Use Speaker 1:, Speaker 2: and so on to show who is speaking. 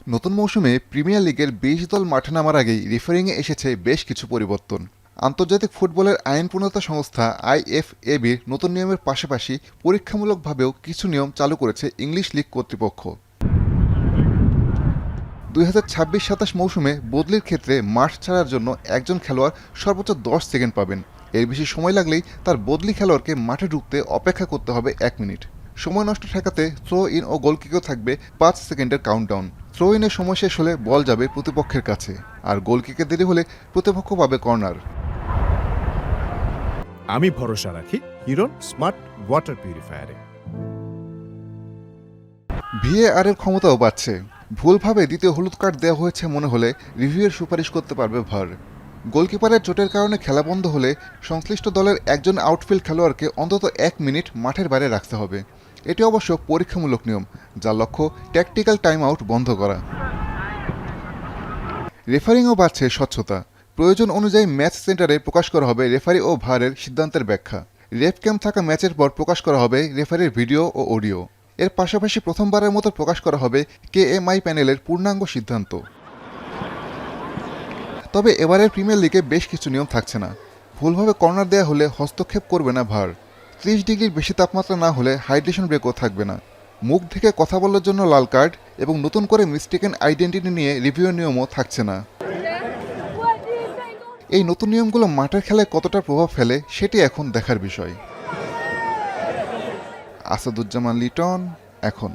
Speaker 1: নতুন মৌসুমে প্রিমিয়ার লিগের ২০ দল মাঠে নামার আগেই রেফারিংয়ে এসেছে বেশ কিছু পরিবর্তন। আন্তর্জাতিক ফুটবলের আইন প্রণেতা সংস্থা আইএফএবির নতুন নিয়মের পাশাপাশি পরীক্ষামূলকভাবেও কিছু নিয়ম চালু করেছে ইংলিশ লিগ কর্তৃপক্ষ। ২০২৬-২৭ মৌসুমে বদলির ক্ষেত্রে মাঠ ছাড়ার জন্য একজন খেলোয়াড় সর্বোচ্চ ১০ সেকেন্ড পাবেন। এর বেশি সময় লাগলেই তার বদলি খেলোয়াড়কে মাঠে ঢুকতে অপেক্ষা করতে হবে ১ মিনিট। সময় নষ্ট ঠেকাতে থ্রো ইন ও গোলকিকেও থাকবে ৫ সেকেন্ডের কাউন্টডাউন। থ্রো ইনের সময় শেষ হলে বল যাবে প্রতিপক্ষের কাছে, আর গোলকিকে দেরি হলে প্রতিপক্ষ পাবে কর্নার।
Speaker 2: আমি ভরসা রাখি হিরন স্মার্ট ওয়াটার পিউরিফায়ারে।
Speaker 1: ভিএআর এর ক্ষমতাও বাড়ছে। ভুলভাবে দ্বিতীয় হলুদ কার্ড দেওয়া হয়েছে মনে হলে রিভিউয়ের সুপারিশ করতে পারবে ভার। গোলকিপারের চোটের কারণে খেলা বন্ধ হলে সংশ্লিষ্ট দলের একজন আউটফিল্ড খেলোয়াড়কে অন্তত ১ মিনিট মাঠের বাইরে রাখতে হবে। এটি অবশ্য পরীক্ষামূলক নিয়ম, যার লক্ষ্য ট্যাকটিক্যাল টাইম আউট বন্ধ করা। রেফারিংও বাড়ছে স্বচ্ছতা। প্রয়োজন অনুযায়ী ম্যাচ সেন্টারে প্রকাশ করা হবে রেফারি ও ভারের সিদ্ধান্তের ব্যাখ্যা। রেফ ক্যাম্প থাকা ম্যাচের পর প্রকাশ করা হবে রেফারির ভিডিও ও অডিও। এর পাশাপাশি প্রথমবারের মতো প্রকাশ করা হবে কেএমআই প্যানেলের পূর্ণাঙ্গ সিদ্ধান্ত। তবে এবারের প্রিমিয়ার লিগে বেশ কিছু নিয়ম থাকছে না। ভুলভাবে কর্নার দেওয়া হলে হস্তক্ষেপ করবে না ভার। ৩০ ডিগ্রির বেশি তাপমাত্রা না হলে হাইড্রেশন ব্রেকও থাকবে না। মুখ ঢেকে কথা বলার জন্য লাল কার্ড এবং নতুন করে মিস্টেকেন আইডেন্টিটি নিয়ে রিভিউয়ের নিয়মও থাকছে না। এই নতুন নিয়মগুলো মাঠের খেলায় কতটা প্রভাব ফেলে সেটি এখন দেখার বিষয়। আসাদুজ্জামান লিটন, এখন।